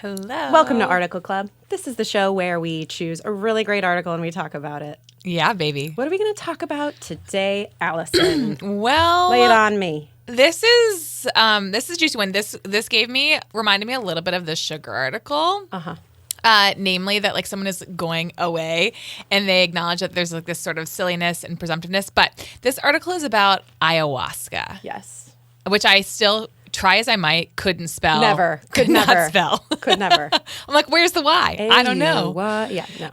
Hello. Welcome to Article Club. This is the show where we choose a really great article and we talk about it. Yeah, baby. What are we going to talk about today, Allison? Well, lay it on me. This is a juicy one. This reminded me a little bit of the sugar article. Namely that like someone is going away and they acknowledge that there's like this sort of silliness and presumptiveness. But this article is about ayahuasca. Yes. Which I still try as I might, couldn't spell. Never. Could not spell. Could never. I'm like, where's the Y? I don't know. Yeah, no.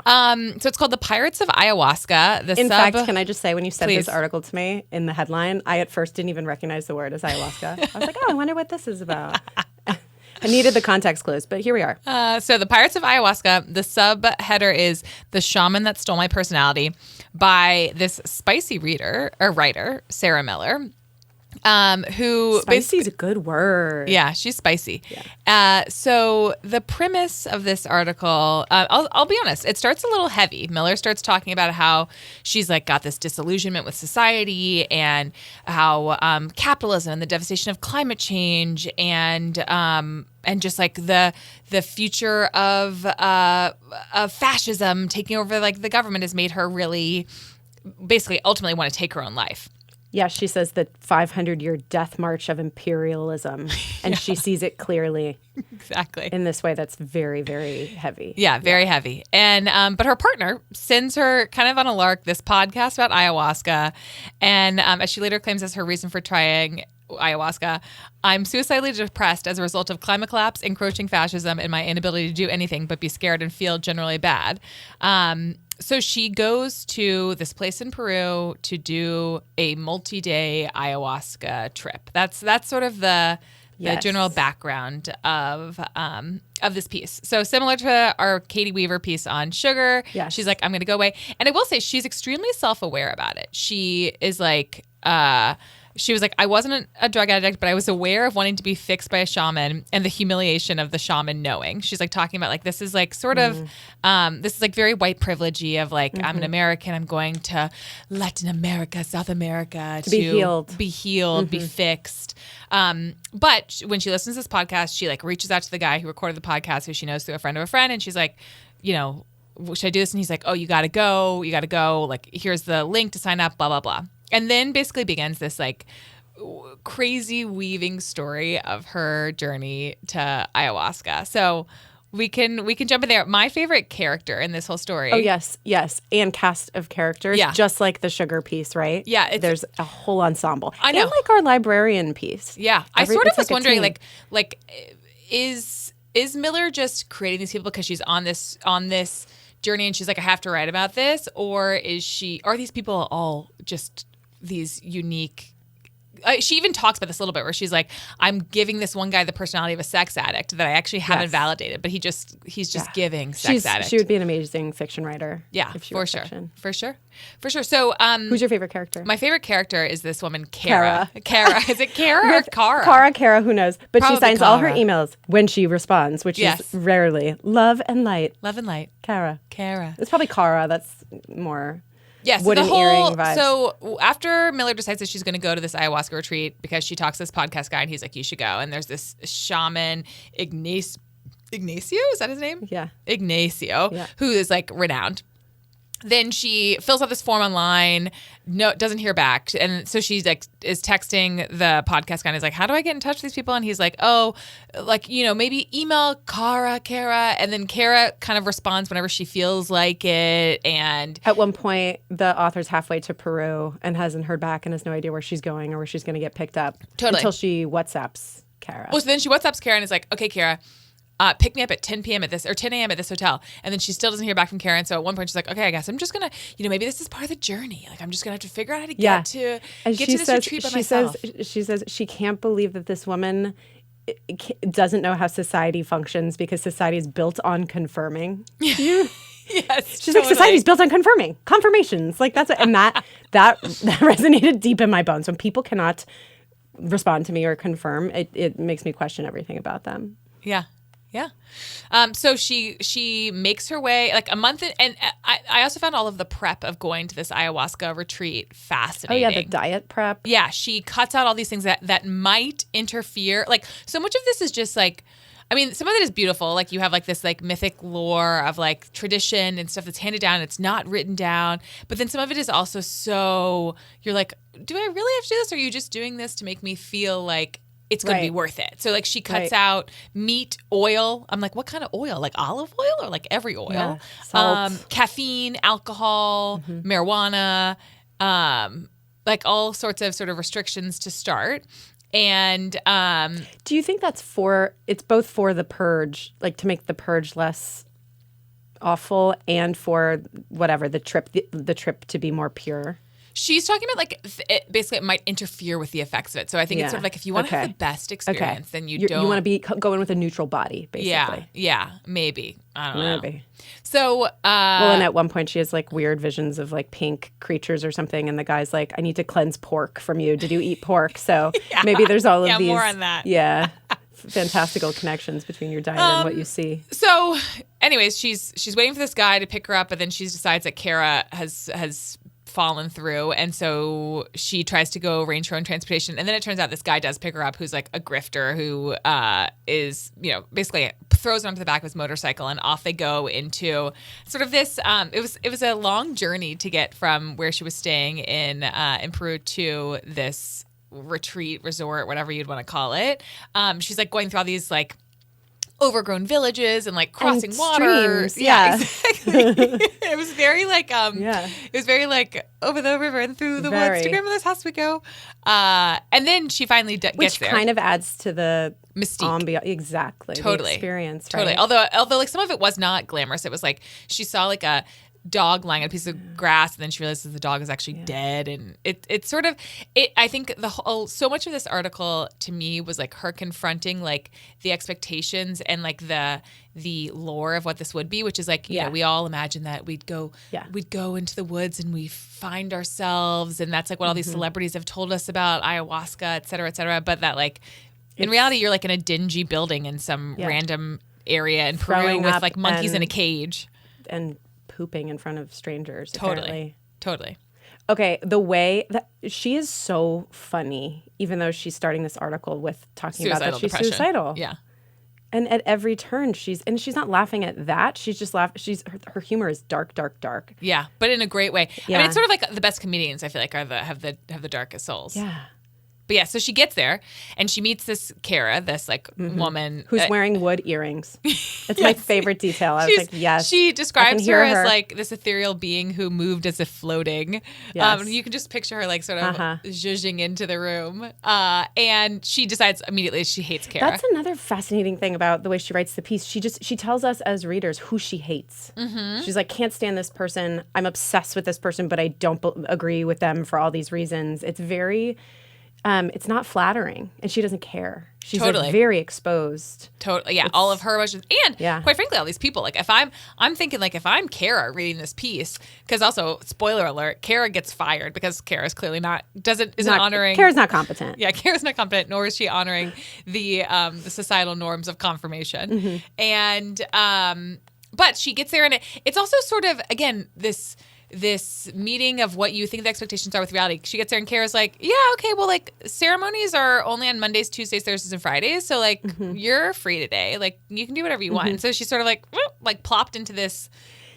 So it's called The Pirates of Ayahuasca. In fact, can I just say, when you sent Please. this article to me in the headline, I at first didn't even recognize the word as ayahuasca. I was like, oh, I wonder what this is about. I needed the context clues, but here we are. So The Pirates of Ayahuasca, the subheader is The Shaman That Stole My Personality by this spicy writer, Sarah Miller. Who Spicy is a good word. Yeah, she's spicy. Yeah. So the premise of this article, I'll be honest, it starts a little heavy. Miller starts talking about how she's like got this disillusionment with society and how capitalism and the devastation of climate change and just like the future of fascism taking over like the government has made her really basically ultimately want to take her own life. Yeah, she says the 500-year death march of imperialism, and she sees it clearly. Exactly. In this way that's very, very heavy. Yeah, very heavy. And but her partner sends her kind of on a lark this podcast about ayahuasca, and as she later claims as her reason for trying ayahuasca, I'm suicidally depressed as a result of climate collapse, encroaching fascism, and my inability to do anything but be scared and feel generally bad. So she goes to this place in Peru to do a multi-day ayahuasca trip. That's sort of the general background of this piece. So similar to our Katie Weaver piece on sugar, she's like, I'm going to go away. And I will say she's extremely self-aware about it. She is like, she was like, I wasn't a drug addict, but I was aware of wanting to be fixed by a shaman and the humiliation of the shaman knowing. She's like talking about like, this is like sort of, this is like very white privilegey of like, I'm an American, I'm going to Latin America, South America to be healed, be fixed. But when she listens to this podcast, she like reaches out to the guy who recorded the podcast, who she knows through a friend of a friend. And she's like, you know, should I do this? And he's like, oh, you got to go. Like, here's the link to sign up, blah, blah, blah. And then basically begins this like crazy weaving story of her journey to ayahuasca. So we can jump in there. My favorite character in this whole story. Oh, yes. And cast of characters, just like the sugar piece, right? Yeah. There's a whole ensemble. I know. And like our librarian piece. Yeah. I sort of was wondering, like, is Miller just creating these people because she's on this journey and she's like, I have to write about this? Or are these people all just these unique? She even talks about this a little bit where she's like, I'm giving this one guy the personality of a sex addict that I actually haven't validated, but he's just giving sex addict. She would be an amazing fiction writer. Yeah, if she for were sure. fiction. For sure. So who's your favorite character? My favorite character is this woman, Kara. Kara. Is it Kara or Kara? Kara, who knows? But Probably she signs Kara. all her emails when she responds, which is rarely. Love and light. Kara. It's probably Kara. That's more... Yes, wooden earring vibes. So after Miller decides that she's going to go to this ayahuasca retreat because she talks to this podcast guy and he's like, you should go. And there's this shaman, Ignacio, is that his name? Yeah. Ignacio, who is like renowned. Then she fills out this form online, doesn't hear back. And so she's like, is texting the podcast guy and is like, how do I get in touch with these people? And he's like, oh, like, you know, maybe email Kara. And then Kara kind of responds whenever she feels like it. And at one point, the author's halfway to Peru and hasn't heard back and has no idea where she's going or where she's going to get picked up. Totally. Until she WhatsApps Kara. Well, so then she WhatsApps Kara and is like, okay, Kara, pick me up at 10 p.m. at this, or 10 a.m. at this hotel. And then she still doesn't hear back from Karen. So at one point she's like, okay, I guess I'm just going to, you know, maybe this is part of the journey. Like, I'm just going to have to figure out how to get to this retreat by myself. She says she can't believe that this woman doesn't know how society functions because society is built on confirming. Yes. She's like, society's built on confirmations. Like that resonated deep in my bones. When people cannot respond to me or confirm, it makes me question everything about them. Yeah. So she makes her way like a month in, and I also found all of the prep of going to this ayahuasca retreat fascinating. Oh yeah, the diet prep. Yeah, she cuts out all these things that might interfere. Like, so much of this is just like, I mean, some of it is beautiful. Like you have like this like mythic lore of like tradition and stuff that's handed down. It's not written down. But then some of it is also so you're like, do I really have to do this? Or are you just doing this to make me feel like it's going to be worth it? So like she cuts out meat, oil. I'm like, what kind of oil? Like olive oil or like every oil? Yeah, salt. Caffeine, alcohol, marijuana, like all sorts of sort of restrictions to start. And do you think that's it's both for the purge, like to make the purge less awful, and for whatever the trip to be more pure? She's talking about like basically it might interfere with the effects of it. So I think it's sort of like if you want to have the best experience, then you don't. You want to be going with a neutral body, basically. Yeah, maybe. I don't know. Maybe. So, well, and at one point she has like weird visions of like pink creatures or something, and the guy's like, "I need to cleanse pork from you. Did you eat pork?" So maybe there's all of these. More on that. Yeah. Fantastical connections between your diet and what you see. So, anyways, she's waiting for this guy to pick her up, but then she decides that Kara has fallen through, and so she tries to go arrange her own transportation, and then it turns out this guy does pick her up, who's like a grifter who is basically throws her onto the back of his motorcycle, and off they go into sort of this it was a long journey to get from where she was staying in Peru to this retreat resort, whatever you'd want to call it. She's like going through all these like overgrown villages and like crossing water. Streams, yeah. Exactly. It was very like it was very like over the river and through the woods to grandmother's house we go. And then she finally gets there. Which kind of adds to the mystique. Exactly. Totally. The experience, right? Totally. Although like some of it was not glamorous. It was like she saw like a dog lying on a piece of grass, and then she realizes the dog is actually dead, and it's sort of I think the whole so much of this article to me was like her confronting like the expectations and like the lore of what this would be, which is like you know, we all imagine that we'd go into the woods and we find ourselves, and that's like what all these celebrities have told us about ayahuasca, et cetera, but that like in reality you're like in a dingy building in some random area in Peru with like monkeys in a cage and pooping in front of strangers. Totally. Okay, the way that she is so funny, even though she's starting this article with talking about that she's suicidal. Yeah. And at every turn she's not laughing at that. She's just her humor is dark. Yeah, but in a great way. Yeah. I mean, it's sort of like the best comedians I feel like have the darkest souls. Yeah. But yeah, so she gets there and she meets this Kara, this like woman who's wearing wood earrings. It's my favorite detail. I was like, yes. She describes her as like this ethereal being who moved as if floating. Yes. You can just picture her like sort of zhuzhing into the room. And she decides immediately she hates Kara. That's another fascinating thing about the way she writes the piece. She tells us as readers who she hates. She's like, can't stand this person. I'm obsessed with this person, but I don't agree with them for all these reasons. It's very... it's not flattering, and she doesn't care. She's like very exposed. Totally, yeah. All of her emotions, and quite frankly, all these people. Like, if I'm thinking like if I'm Kara reading this piece, because also spoiler alert, Kara gets fired because Kara's clearly isn't honoring. Kara's not competent. Yeah, Kara's not competent, nor is she honoring the societal norms of confirmation. And but she gets there, and it's also sort of again this meeting of what you think the expectations are with reality. She gets there and Kara's like, yeah, okay, well, like ceremonies are only on Mondays, Tuesdays, Thursdays, and Fridays. So like you're free today. Like you can do whatever you want. And so she's sort of like plopped into this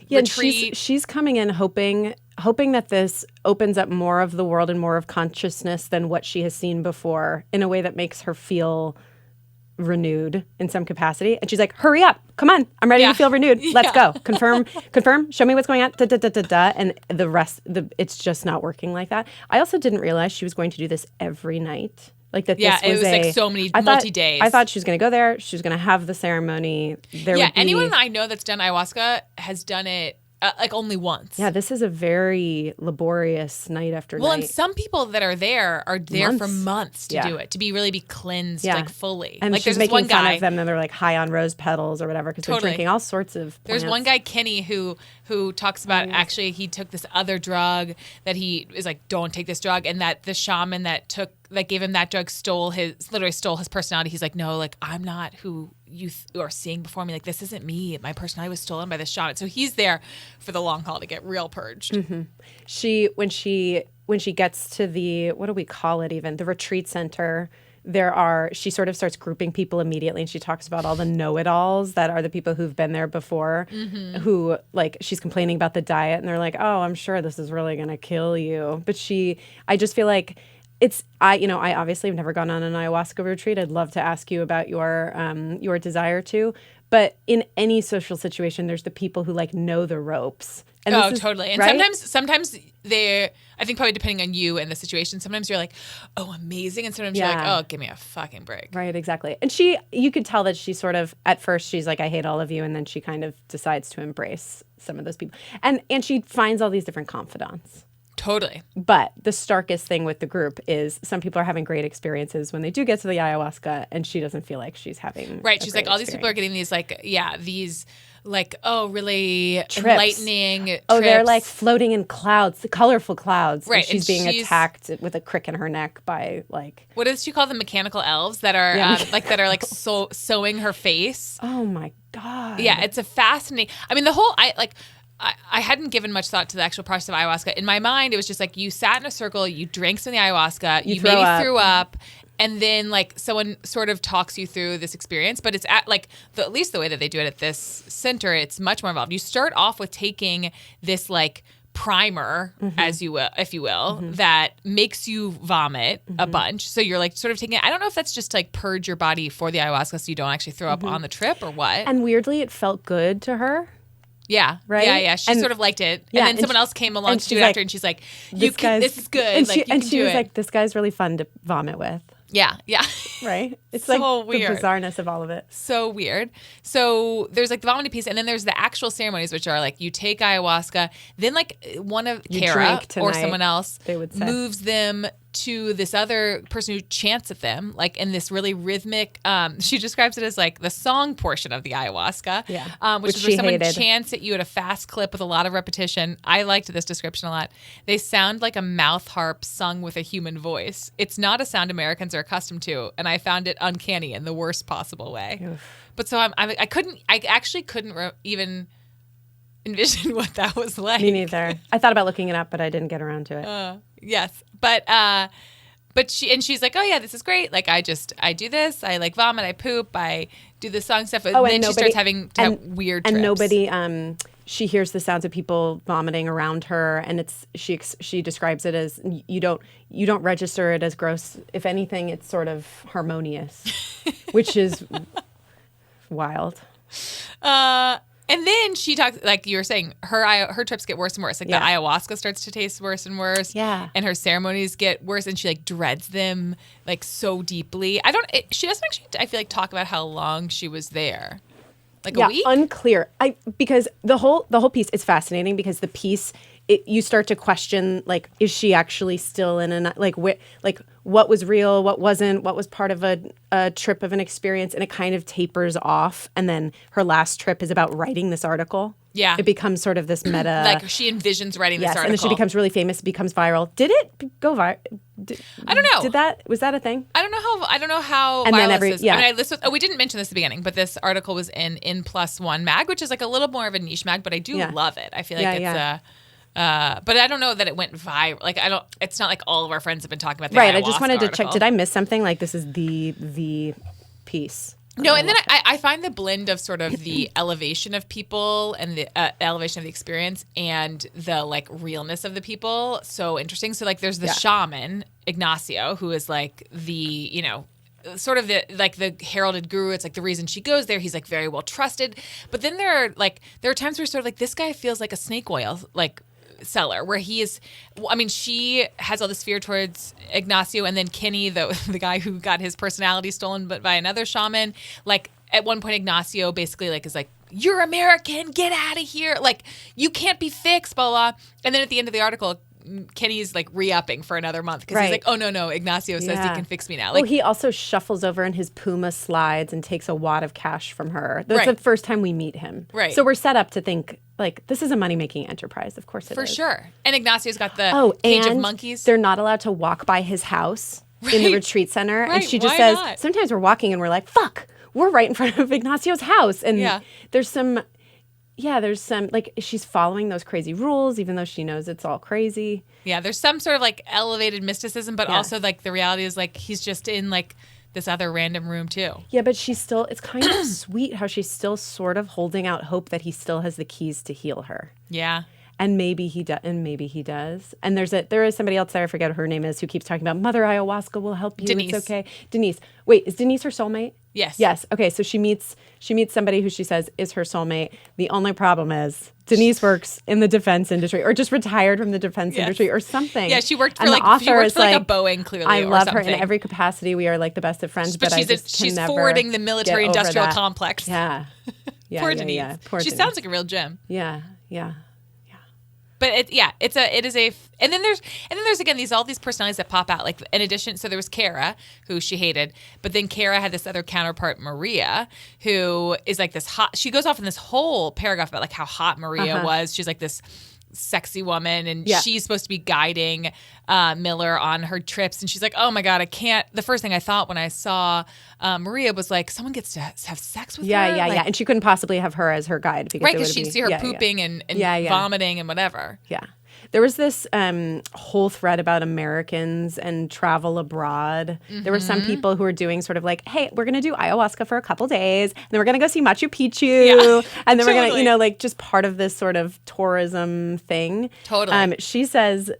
retreat. And she's coming in hoping that this opens up more of the world and more of consciousness than what she has seen before in a way that makes her feel renewed in some capacity. And she's like, hurry up, come on, I'm ready to feel renewed, let's go, confirm, show me what's going on, and the rest, it's just not working like that. I also didn't realize she was going to do this every night, like that. It was like so many multi-days. I thought she was going to go there, she was going to have the ceremony there. Anyone I know that's done ayahuasca has done it like only once. Yeah, this is a very laborious night after night. Well, and some people that are there months. for months to do it, to really be cleansed like fully. And like she's there's making one fun guy of them, and they're like high on rose petals or whatever because they're drinking all sorts of plants. There's one guy, Kenny, who talks about actually he took this other drug that he is like, don't take this drug, and that the shaman that gave him that drug literally stole his personality. He's like, no, like I'm not who you are seeing before me. Like this isn't me. My personality was stolen by this shaman. So he's there for the long haul to get real purged. When she gets to the, what do we call it even, the retreat center, she sort of starts grouping people immediately, and she talks about all the know-it-alls that are the people who've been there before, who, like, she's complaining about the diet, and they're like, oh, I'm sure this is really going to kill you. But I just feel like I obviously have never gone on an ayahuasca retreat. I'd love to ask you about your desire to, but in any social situation, there's the people who like know the ropes. And totally. And right? sometimes I think probably depending on you and the situation, sometimes you're like, oh, amazing. And sometimes you're like, oh, give me a fucking break. Right, exactly. And you could tell that she sort of, at first she's like, I hate all of you. And then she kind of decides to embrace some of those people. And she finds all these different confidants. Totally. But the starkest thing with the group is some people are having great experiences when they do get to the ayahuasca, and she doesn't feel like she's having She's like, all these people are getting these these really trips. Enlightening trips. Oh, they're like floating in clouds, colorful clouds. Right. And she's being attacked with a crick in her neck by like... What does she call them? Mechanical elves that are sewing her face. Oh my God. Yeah, it's a fascinating... I mean, the whole... I hadn't given much thought to the actual process of ayahuasca. In my mind, it was just like you sat in a circle, you drank some of the ayahuasca, you maybe threw up, and then like someone sort of talks you through this experience. But it's at least the way that they do it at this center, it's much more involved. You start off with taking this like primer, if you will, that makes you vomit a bunch. So you're like sort of taking it. I don't know if that's just to like purge your body for the ayahuasca so you don't actually throw up on the trip or what. And weirdly, it felt good to her. Yeah. Right. Yeah. She sort of liked it. Yeah, and then someone else came along to do it after, and she's like, this is good. And she was like, this guy's really fun to vomit with. Yeah. Right? It's so like weird. The bizarreness of all of it. So weird. So there's like the vomiting piece, and then there's the actual ceremonies, which are like you take ayahuasca, then like one of Kara or someone else moves them to this other person who chants at them, like in this really rhythmic, she describes it as like the song portion of the ayahuasca, which is where someone chants at you at a fast clip with a lot of repetition. I liked this description a lot. They sound like a mouth harp sung with a human voice. It's not a sound Americans are accustomed to, and I found it uncanny in the worst possible way. Oof. But so I actually couldn't even envision what that was like. Me neither. I thought about looking it up, but I didn't get around to it. Yes. But she's like, oh yeah, this is great. Like I do this. I like vomit. I poop. I do the song stuff. And then she starts having weird trips. And nobody, she hears the sounds of people vomiting around her, and she describes it as you don't register it as gross. If anything, it's sort of harmonious, which is wild. And then she talks, like you were saying, her trips get worse and worse. Like the ayahuasca starts to taste worse and worse. Yeah. And her ceremonies get worse, and she like dreads them like so deeply. She doesn't actually, I feel like, talk about how long she was there. Like a week? Unclear. Because the whole piece is fascinating, because the piece, you start to question, like, is she actually still in what was real, what wasn't, what was part of a trip of an experience, and it kind of tapers off. And then her last trip is about writing this article. Yeah. It becomes sort of this meta. Like she envisions writing this article. And then she becomes really famous, becomes viral. Did it go viral? I don't know. Was that a thing? I don't know how and viral then this is. I mean, we didn't mention this at the beginning, but this article was in N+1 mag, which is like a little more of a niche mag, but I do love it. I feel like it's but I don't know that it went viral. Like it's not like all of our friends have been talking about the Right. ayahuasca I just wanted to article. check. Did I miss something? Like this is the piece. No, and then I find the blend of sort of the elevation of people and the elevation of the experience and the like realness of the people so interesting. So like there's the shaman, Ignacio, who is like the, sort of the heralded guru. It's like the reason she goes there. He's like very well trusted. But then there are times where sort of like this guy feels like a snake oil, like seller, where he is, she has all this fear towards Ignacio, and then Kenny, the guy who got his personality stolen but by another shaman, like at one point Ignacio basically like is like, you're American, get out of here, like you can't be fixed, blah blah. And then at the end of the article, Kenny's like re-upping for another month because he's like, oh no, Ignacio says he can fix me now. Like, he also shuffles over in his Puma slides and takes a wad of cash from her. That's the first time we meet him. Right. So we're set up to think like this is a money-making enterprise. Of course it is. For sure. And Ignacio's got the cage of monkeys. They're not allowed to walk by his house in the retreat center. And she just says, sometimes we're walking and we're like, fuck, we're right in front of Ignacio's house. And there's some, like, she's following those crazy rules, even though she knows it's all crazy. Yeah, there's some sort of like elevated mysticism, but also like the reality is like he's just in like this other random room too. Yeah, but she's still, it's kind of sweet how she's still sort of holding out hope that he still has the keys to heal her. Yeah. And maybe he does. And maybe he does. And there is somebody else there, I forget what her name is, who keeps talking about Mother Ayahuasca will help you. Denise. It's okay. Denise. Wait, is Denise her soulmate? Yes. Yes. Okay. So she meets somebody who she says is her soulmate. The only problem is Denise works in the defense industry or just retired from the defense industry or something. Yeah, she worked for and like the author she worked is for like a Boeing clearly. I or love something. her in every capacity. We are like the best of friends, but I just she's can never forwarding the get military over industrial that. complex. Yeah. Yeah. Poor yeah, Denise. yeah. Poor She Denise. sounds like a real gem. Yeah. Yeah. But it is a and then there's again all these personalities that pop out, like in addition. So there was Kara, who she hated, but then Kara had this other counterpart, Maria, who is like this hot. She goes off in this whole paragraph about like how hot Maria was. She's like this sexy woman, and she's supposed to be guiding Miller on her trips, and she's like, oh my god, I can't. The first thing I thought when I saw Maria was like, someone gets to have sex with her. Yeah, like, and she couldn't possibly have her as her guide because right, because she'd see her pooping and vomiting and whatever. Yeah. There was this whole thread about Americans and travel abroad. There were some people who were doing sort of like, hey, we're going to do ayahuasca for a couple days, and then we're going to go see Machu Picchu, and then we're going to, like just part of this sort of tourism thing. Totally. She says,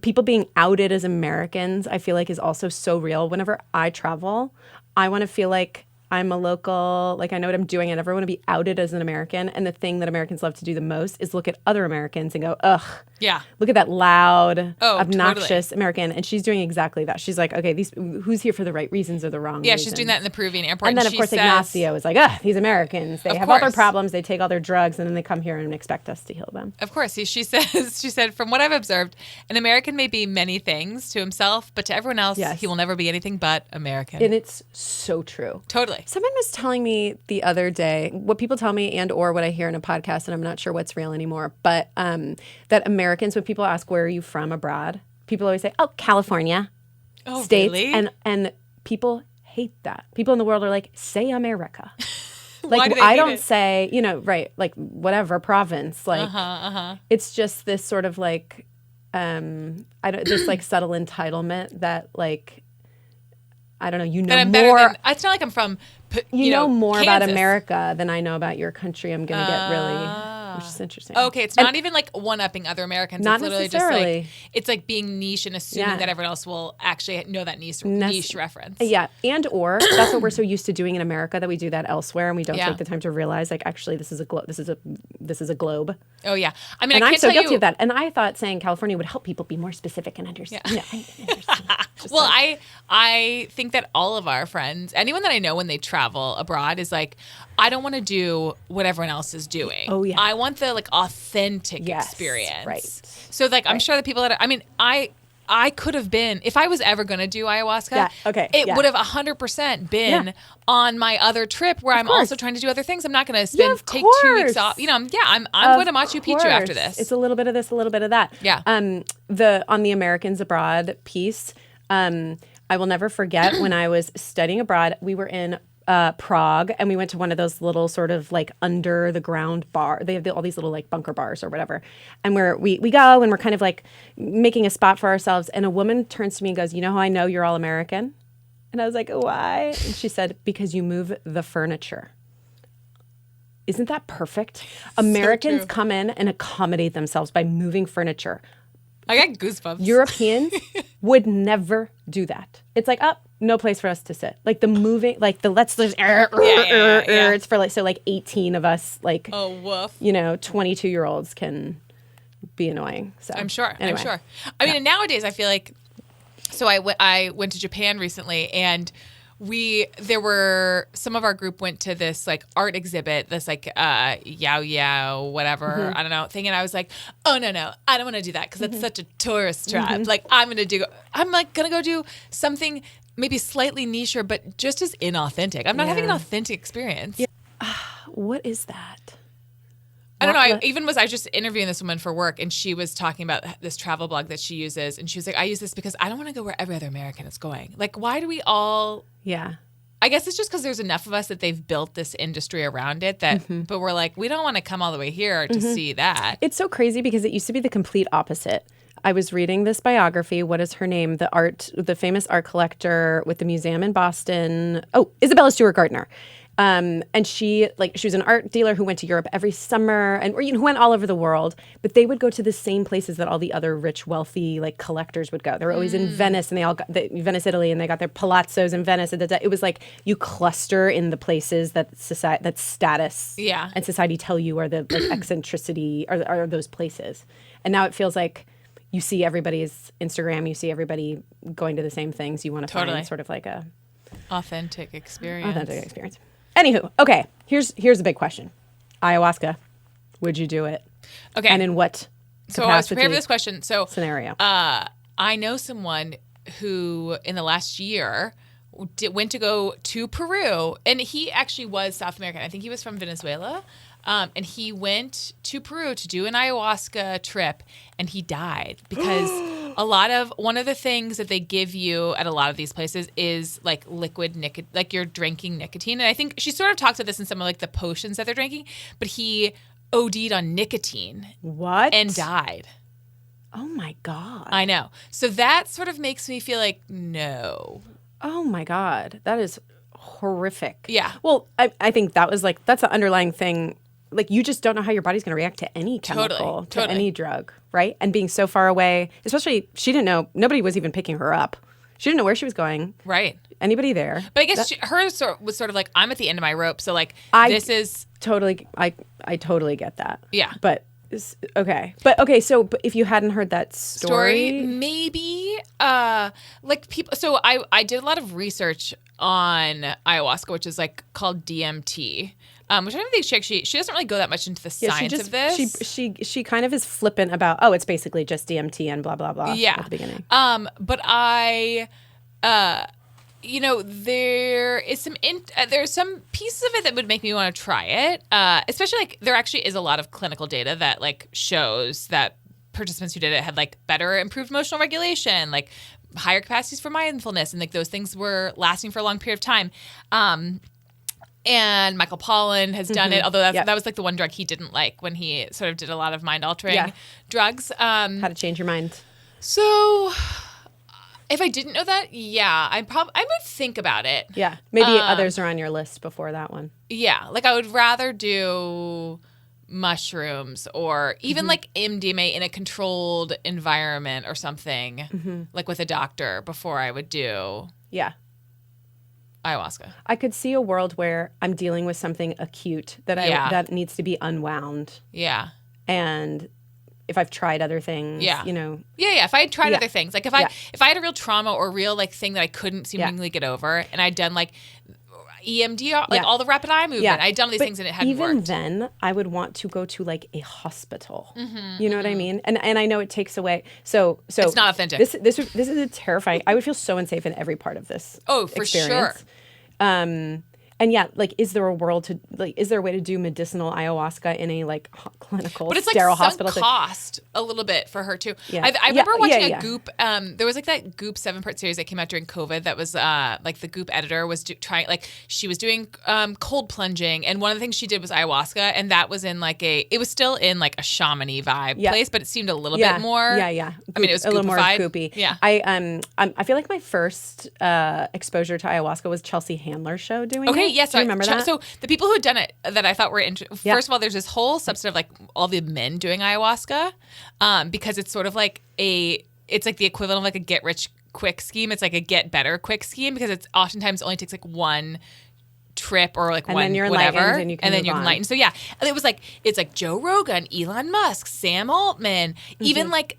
people being outed as Americans, I feel like is also so real. Whenever I travel, I want to feel like I'm a local, like I know what I'm doing. I never want to be outed as an American. And the thing that Americans love to do the most is look at other Americans and go, ugh. Yeah. Look at that loud, obnoxious totally. American. And she's doing exactly that. She's like, okay, who's here for the right reasons or the wrong reasons? Yeah, she's doing that in the Peruvian airport. And then, of course, Ignacio is like, these Americans, they have all their problems, they take all their drugs, and then they come here and expect us to heal them. Of course. she said, from what I've observed, an American may be many things to himself, but to everyone else, he will never be anything but American. And it's so true. Totally. Someone was telling me the other day, what people tell me and or what I hear in a podcast, and I'm not sure what's real anymore, but that Americans, when people ask, where are you from abroad? People always say, oh, California. Oh, States. really? And people hate that. People in the world are like, say America. Why Like, do they I hate don't it? say, right, like whatever province. Like, it's just this sort of like, this like subtle entitlement that like, I don't know, you know that I'm more. better than, it's not like I'm from, You know more about Kansas. America than I know about your country. I'm going to get really, which is interesting. Okay, it's not even like one-upping other Americans. Not it's literally necessarily. just like, it's like being niche and assuming that everyone else will actually know that niche reference. Yeah, and or that's what we're so used to doing in America that we do that elsewhere, and we don't take the time to realize like actually this is a globe. Oh yeah, I mean, And I I'm can't so tell guilty you, of that. And I thought saying California would help people be more specific and understand. Yeah. Just well, like, I think that all of our friends, anyone that I know when they travel abroad, is like, I don't want to do what everyone else is doing. Oh, yeah. I want the like authentic Yes, experience. right. So like, I'm sure the people that I mean, I could have been, if I was ever going to do ayahuasca, it would have 100% been on my other trip where I'm also trying to do other things. I'm not going to take 2 weeks off. You know, I'm going to Machu Picchu after this. It's a little bit of this, a little bit of that. Yeah. On the Americans abroad piece, I will never forget when I was studying abroad, we were in Prague, and we went to one of those little sort of like under the ground bar. They have all these little like bunker bars or whatever. And we go and we're kind of like making a spot for ourselves. And a woman turns to me and goes, you know how I know you're all American? And I was like, why? And she said, because you move the furniture. Isn't that perfect? Americans come in and accommodate themselves by moving furniture. I got goosebumps. Europeans would never do that. It's like, no place for us to sit. Like the moving, like the let's just, it's for like, so like 18 of us, like, 22-year-olds can be annoying. So I'm sure. Anyway. I'm sure. I mean, and nowadays I feel like, so I went to Japan recently, and there were some of our group went to this like art exhibit, this like yao whatever, I don't know thing, and I was like, oh no, I don't want to do that because it's such a tourist trap. Like I'm like gonna go do something maybe slightly nicher, but just as inauthentic. I'm not having an authentic experience. Yeah. What is that? I don't know. I was just interviewing this woman for work, and she was talking about this travel blog that she uses, and she was like, I use this because I don't want to go where every other American is going. Like, why do we all? Yeah. I guess it's just because there's enough of us that they've built this industry around it that, but we're like, we don't want to come all the way here to see that. It's so crazy because it used to be the complete opposite. I was reading this biography. What is her name? The famous art collector with the museum in Boston. Oh, Isabella Stewart Gardner. And she was an art dealer who went to Europe every summer and who went all over the world. But they would go to the same places that all the other rich, wealthy like collectors would go. They were always in Venice, and they all got Venice, Italy, and they got their palazzos in Venice. It was like you cluster in the places that society, that status, and society tell you are the like, eccentricity are those places. And now it feels like you see everybody's Instagram, you see everybody going to the same things. You want to find sort of like a authentic experience. Anywho, okay, here's a big question. Ayahuasca, would you do it? Okay. And in what capacity? So I was prepared for this question. So scenario. I know someone who in the last year went to go to Peru, and he actually was South American. I think he was from Venezuela. And he went to Peru to do an ayahuasca trip, and he died because one of the things that they give you at a lot of these places is like liquid nicotine, like you're drinking nicotine. And I think she sort of talks about this in some of like the potions that they're drinking, but he OD'd on nicotine. What? And died. Oh my God. I know. So that sort of makes me feel like, no. Oh my God. That is horrific. Yeah. Well, I think that's the underlying thing. Like, you just don't know how your body's going to react to any chemical, to any drug, right? And being so far away, especially, she didn't know, nobody was even picking her up. She didn't know where she was going. Right. Anybody there. But I guess hers was sort of like, I'm at the end of my rope, so like, this is... Totally, I totally get that. Yeah. But, okay. But if you hadn't heard that story... Maybe, like people... So I did a lot of research on ayahuasca, which is like called DMT. Which I don't think she doesn't really go that much into the science of this. She kind of is flippant about, it's basically just DMT and blah, blah, blah at the beginning. But there's some pieces of it that would make me want to try it. Especially like there actually is a lot of clinical data that like shows that participants who did it had like better improved emotional regulation, like higher capacities for mindfulness, and like those things were lasting for a long period of time. And Michael Pollan has done it, although that was like the one drug he didn't like when he sort of did a lot of mind-altering drugs. How to change your mind. So if I didn't know that, I would think about it. Yeah. Maybe others are on your list before that one. Yeah. Like I would rather do mushrooms or even like MDMA in a controlled environment or something, like with a doctor before I would do ayahuasca. I could see a world where I'm dealing with something acute that needs to be unwound. Yeah. And if I've tried other things, If I had tried other things, like if I had a real trauma or a real like thing that I couldn't seemingly get over, and I'd done like EMDR, like all the rapid eye movement, I'd done all these things and it hadn't worked. Even then, I would want to go to like a hospital. You know what I mean? And I know it takes away. So it's not authentic. This is a terrifying. I would feel so unsafe in every part of this. Oh, for experience. Sure. And like, is there a way to do medicinal ayahuasca in a like clinical, but it's sterile like hospital? Cost a little bit for her too. Yeah. I remember watching a Goop. There was like that Goop 7-part series that came out during COVID. That was like the Goop editor was she was doing cold plunging, and one of the things she did was ayahuasca, and that was in like it was still in like a shamany vibe place, but it seemed a little bit more. Yeah. I mean, it was a little more goopy. Yeah. I feel like my first exposure to ayahuasca was Chelsea Handler's show doing it. Okay, yes. Do you remember that? So the people who had done it that I thought were first of all, there's this whole subset of like all the men doing ayahuasca, because it's sort of like it's like the equivalent of like a get rich quick scheme. It's like a get better quick scheme because it's oftentimes only takes like one trip or like one whatever, and then you're enlightened. So yeah, it was like it's like Joe Rogan, Elon Musk, Sam Altman, even like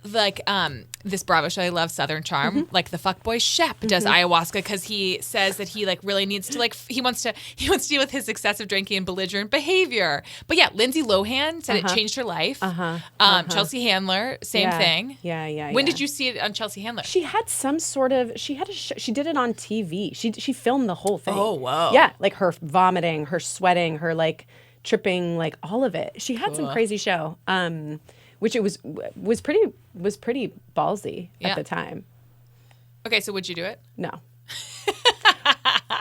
this Bravo show I love, Southern Charm, like the fuckboy Shep does ayahuasca because he says that he like really needs to like he wants to deal with his excessive drinking and belligerent behavior. But yeah, Lindsay Lohan said it changed her life. Chelsea Handler, same thing. Yeah. When did you see it on Chelsea Handler? She had some sort of she did it on TV. She filmed the whole thing. Oh whoa. Yeah, like her vomiting, her sweating, her like tripping, like all of it. She had some crazy show. Which it was pretty ballsy at the time. Okay, so would you do it? No.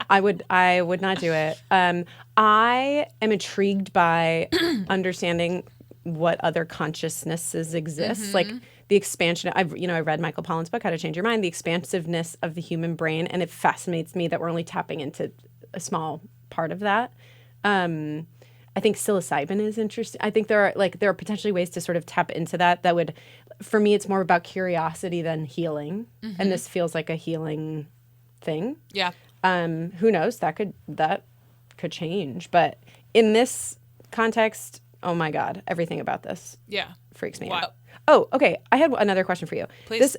I would not do it. I am intrigued by understanding what other consciousnesses exist. Like the expansion. I read Michael Pollan's book, How to Change Your Mind, the expansiveness of the human brain, and it fascinates me that we're only tapping into a small part of that. I think psilocybin is interesting. I think there are potentially ways to sort of tap into that would, for me, it's more about curiosity than healing, and this feels like a healing thing. Yeah. Who knows? That could change, but in this context, oh my God, everything about this freaks me out. Oh, okay. I had another question for you. Please. This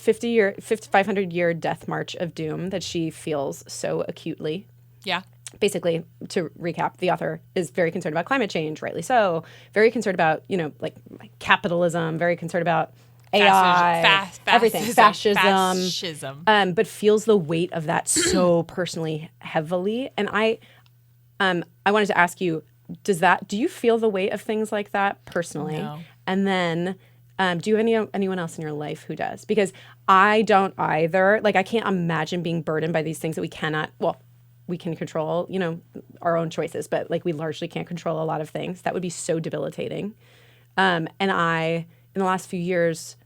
500-year death march of doom that she feels so acutely. Yeah. Basically, to recap, the author is very concerned about climate change, rightly so. Very concerned about, like capitalism. Very concerned about AI, everything, fascism. But feels the weight of that so personally heavily. And I wanted to ask you, do you feel the weight of things like that personally? No. And then, do you have anyone else in your life who does? Because I don't either. Like, I can't imagine being burdened by these things that we cannot. Well, we can control, our own choices, but like we largely can't control a lot of things. That would be so debilitating. And I, in the last 10 years,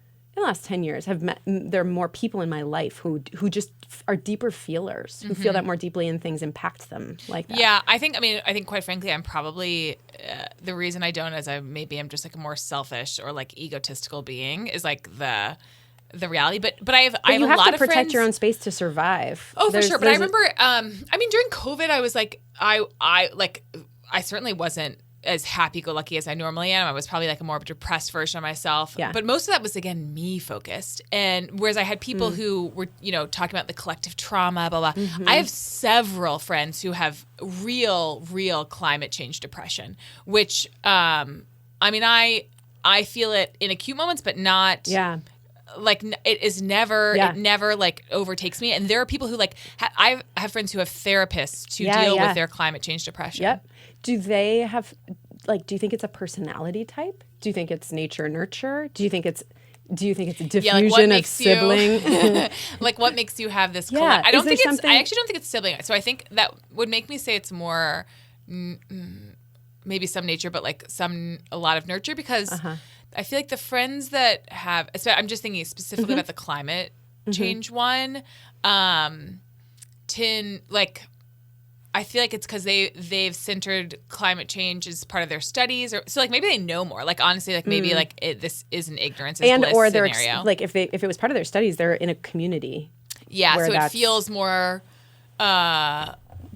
have met. There are more people in my life who just are deeper feelers, who feel that more deeply, and things impact them like that. Yeah, I think quite frankly, I'm probably the reason I don't is I'm just like a more selfish or like egotistical being is like the reality. But I have a lot of friends. You have to protect your own space to survive. Oh, for sure. But I remember, during COVID, I was like, I certainly wasn't as happy-go-lucky as I normally am. I was probably like a more depressed version of myself. Yeah. But most of that was, again, me focused. And whereas I had people who were, talking about the collective trauma, blah, blah. I have several friends who have real climate change depression, which, I feel it in acute moments, but not... Yeah. Like it never like overtakes me. And there are people who like, I have friends who have therapists to deal with their climate change depression. Yep. Do they have, do you think it's a personality type? Do you think it's nature nurture? Do you think it's a diffusion of sibling? Like what makes you have this? Yeah. I actually don't think it's sibling. So I think that would make me say it's more maybe some nature, but like a lot of nurture because I feel like the friends that have, I'm just thinking specifically about the climate change one, I feel like it's because they've centered climate change as part of their studies, or so like maybe they know more. Like honestly, like maybe this is an ignorance is bliss or they're scenario. if it was part of their studies, they're in a community. Yeah, so it feels more.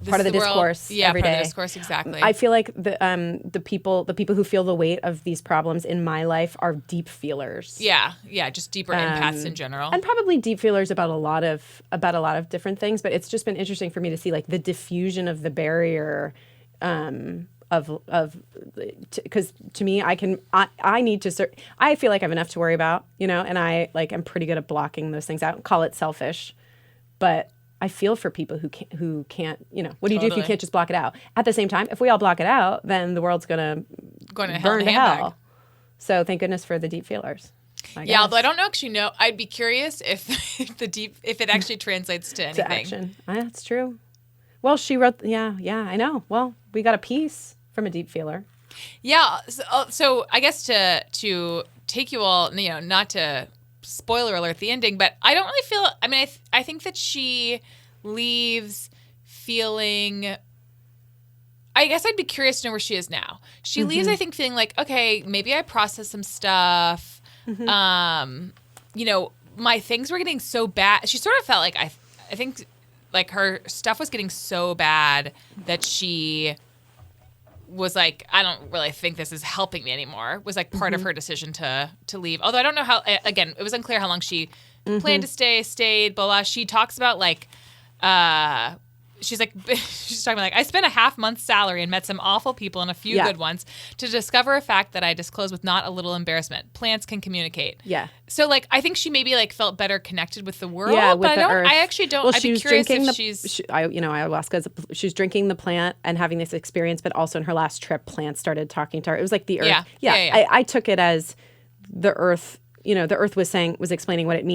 Part of the discourse every day. Part of the discourse, exactly. I feel like the people who feel the weight of these problems in my life are deep feelers. Yeah, just deeper empaths in general, and probably deep feelers about a lot of different things. But it's just been interesting for me to see like the diffusion of the barrier, because to me, I need to. I feel like I have enough to worry about, and I'm pretty good at blocking those things out. Call it selfish, but I feel for people who can't, what do you do if you can't just block it out? At the same time, if we all block it out, then the world's going to burn to hell. So thank goodness for the deep feelers. Yeah, although I don't actually know. I'd be curious if it actually translates to anything. To action. That's true. Well, she wrote, yeah, I know. Well, we got a piece from a deep feeler. Yeah. So I guess to take you all, not to spoiler alert the ending, but I don't really feel, I think that she leaves feeling, I guess I'd be curious to know where she is now. She leaves, I think, feeling like, okay, maybe I processed some stuff. My things were getting so bad. She sort of felt like, I think like her stuff was getting so bad that she was like, I don't really think this is helping me anymore, was like part of her decision to leave. Although I don't know how, again, it was unclear how long she planned to stayed, blah, blah. She talks about like, she's talking about like, I spent a half-month salary and met some awful people and a few good ones to discover a fact that I disclose with not a little embarrassment. Plants can communicate. Yeah. So like, I think she maybe like felt better connected with the world, with the earth. I actually don't. Well, I'd be curious if she's. Ayahuasca. She's drinking the plant and having this experience, but also in her last trip, plants started talking to her. It was like the earth. Yeah. I took it as the earth. The earth was explaining what it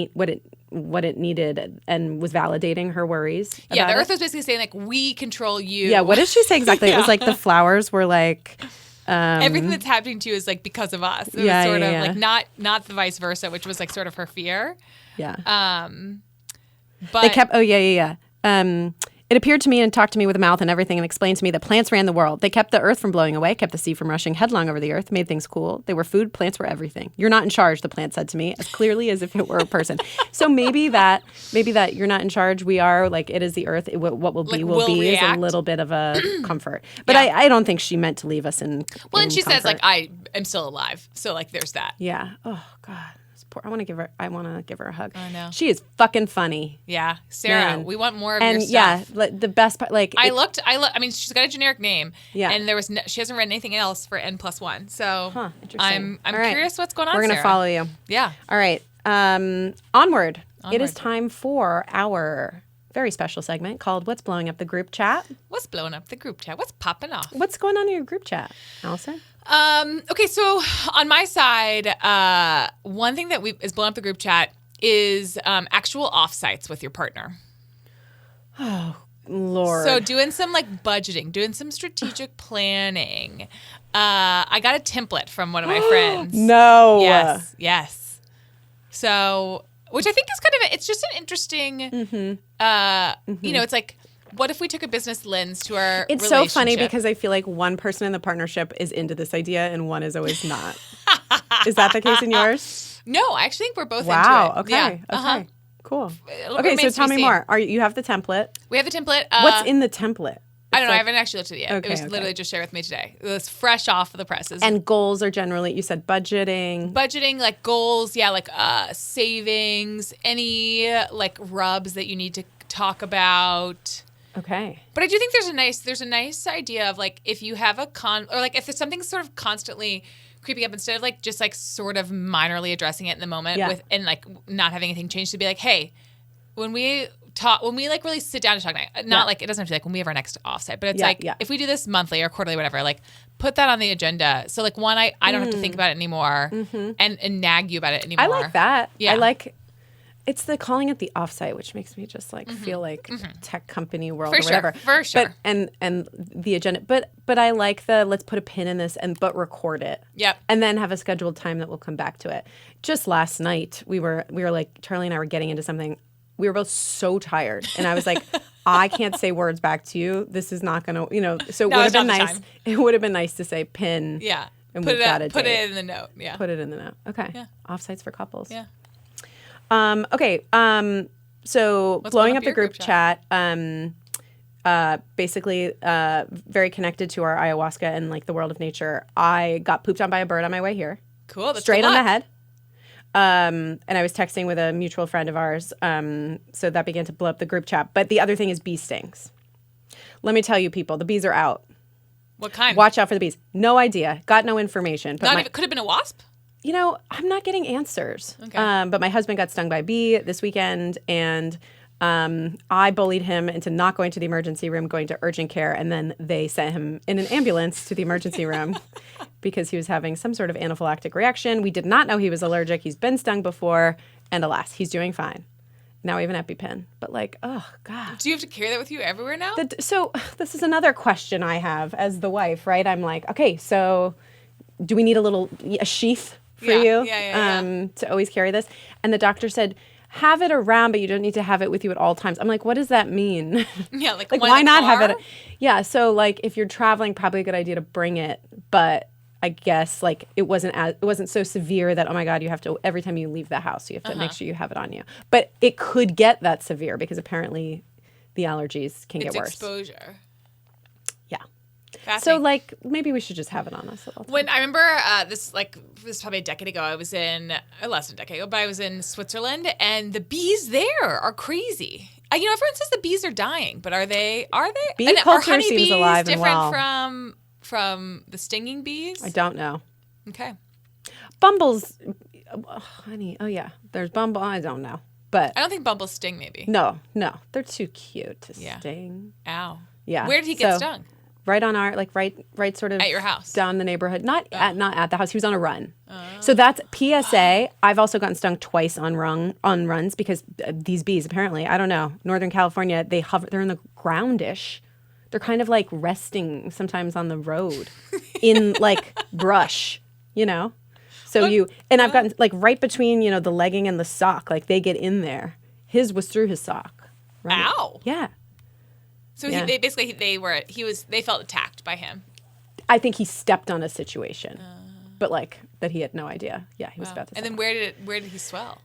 needed and was validating her worries. Yeah, the earth was basically saying like, we control you. Yeah, what did she say exactly? It was like the flowers were like, Everything that's happening to you is like because of us. It was sort of like not the vice versa, which was like sort of her fear. Yeah. But They kept. Oh yeah. It appeared to me and talked to me with a mouth and everything and explained to me that plants ran the world. They kept the earth from blowing away, kept the sea from rushing headlong over the earth, made things cool. They were food. Plants were everything. You're not in charge, the plant said to me, as clearly as if it were a person. So maybe that you're not in charge. We are, like, it is the earth. What will be Like, will we'll be react. is a little bit of a comfort. But I don't think she meant to leave us in well, in and she says comfort. like I am still alive. So like there's that. Yeah. Oh God. I want to give her a hug. I know. She is fucking funny. Yeah, Sarah, Man. we want more of And your stuff. yeah, the best part, like I looked. I mean, she's got a generic name. Yeah. And there was she hasn't read anything else for N+1. So interesting. I'm All right. curious what's going on. We're gonna Sarah. follow you. Yeah. All right. Onward. It is time for our very special segment called "What's Blowing Up the Group Chat." What's blowing up the group chat? What's popping off? What's going on in your group chat, Allison? Okay, so on my side, one thing that is blowing up the group chat is actual offsites with your partner. Lord. So doing some like budgeting, doing some strategic planning. I got a template from one of my friends. No. Yes. So, which I think is kind of it's just an interesting. You know, it's like, what if we took a business lens to our It's so funny relationship? because I feel like one person in the partnership is into this idea and one is always not. Is that the case in yours? No, I actually think we're both Wow. into it. Okay. Yeah. Okay. Uh-huh. Cool. It Okay, so remains to tell be me seen. more. You have the template. We have the template. What's in the template? I don't know. I like- haven't actually looked at it yet. Okay, It was okay. literally just shared with me today. It was fresh off of the presses. And goals are generally, you said budgeting. Budgeting, like goals, like savings, any like rubs that you need to talk about. Okay. But I do think there's a nice idea of like if you have or like if there's something sort of constantly creeping up, instead of like just like sort of minorly addressing it in the moment and like not having anything change, to be like, hey, when we like really sit down to talk, not like it doesn't have to be like when we have our next offsite, but it's if we do this monthly or quarterly, whatever, like put that on the agenda. So like one, I don't have to think about it anymore and nag you about it anymore. I like that. Yeah. I like it's the calling it the offsite, which makes me just like feel like tech company world For or sure, whatever. for sure. But and the agenda. But I like the let's put a pin in this but record it. Yep. And then have a scheduled time that we'll come back to it. Just last night we were like Charlie and I were getting into something. We were both so tired, and I was like, I can't say words back to you. This is not gonna, So it would have been nice. Time. It would have been nice to say pin. Yeah. And put we've it got a put date. it in the note. Yeah. Put it in the note. Okay. Yeah. Offsites for couples. Yeah. Okay. So blowing up the group chat. Basically, very connected to our ayahuasca and like the world of nature. I got pooped on by a bird on my way here. Cool. That's Straight good on the luck. head. And I was texting with a mutual friend of ours. So that began to blow up the group chat. But the other thing is bee stings. Let me tell you, people, the bees are out. What kind? Watch out for the bees. No idea. Got no information. But Could have been a wasp. I'm not getting answers. Okay. But my husband got stung by a bee this weekend, and I bullied him into not going to the emergency room, going to urgent care, and then they sent him in an ambulance to the emergency room because he was having some sort of anaphylactic reaction. We did not know he was allergic. He's been stung before, and alas, he's doing fine. Now we have an EpiPen. But like, oh, God. Do you have to carry that with you everywhere now? So this is another question I have as the wife, right? I'm like, okay, so do we need a sheath for you to always carry this? And the doctor said, have it around, but you don't need to have it with you at all times. I'm like, what does that mean? Yeah, like why not have car? it? Yeah, so like if you're traveling, probably a good idea to bring it, but I guess like it wasn't so severe that, oh my God, you have to, every time you leave the house, you have to make sure you have it on you. But it could get that severe because apparently the allergies can get worse. Exposure. Yeah. So Fascinating. like maybe we should just have it on us at all times. When I remember this is probably a decade ago. I was in less than a decade ago, but I was in Switzerland, and the bees there are crazy. Everyone says the bees are dying, but are they? Bee And culture are seems honeybees alive and different well. from the stinging bees? I don't know. Okay. Bumbles, honey. Oh yeah, there's Bumble. I don't know, but I don't think bumbles sting. Maybe. no, they're too cute to sting. Ow. Yeah. Where did he get So, stung? Right on our right sort of At your house? down the neighborhood. Not at the house. He was on a run. So that's PSA. I've also gotten stung twice on runs because these bees apparently, I don't know, Northern California, they're in the groundish. They're kind of like resting sometimes on the road. in like brush, you know? So and I've gotten like right between, you know, the legging and the sock, like they get in there. His was through his sock. Right? Ow. Yeah. So they felt attacked by him. I think he stepped on a situation, but like that he had no idea. Yeah, he was about to. And then where did he swell?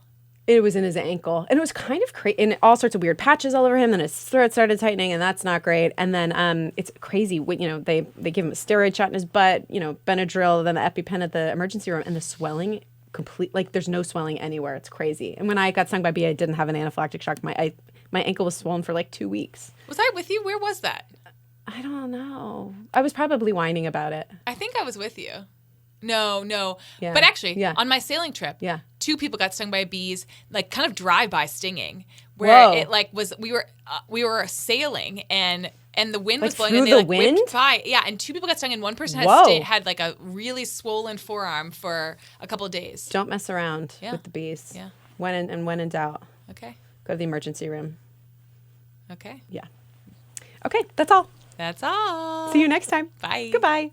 It was in his ankle, and it was kind of crazy, and all sorts of weird patches all over him. Then his throat started tightening, and that's not great. And then it's crazy. You know, they give him a steroid shot in his butt, you know, Benadryl, then the EpiPen at the emergency room, and the swelling like there's no swelling anywhere. It's crazy. And when I got stung by a bee, I didn't have an anaphylactic shock. My ankle was swollen for like 2 weeks. Was I with you? Where was that? I don't know. I was probably whining about it. I think I was with you. No. Yeah. But actually, Yeah. on my sailing trip, 2 people got stung by bees, like kind of drive-by stinging, where Whoa. it like was we were sailing and the wind Like was blowing through and they the like wind? whipped by. Yeah, and 2 people got stung and one person had like a really swollen forearm for a couple of days. Don't mess around with the bees. Yeah. When in doubt, Okay. go to the emergency room. Okay. Yeah. Okay, that's all. That's all. See you next time. Bye. Goodbye.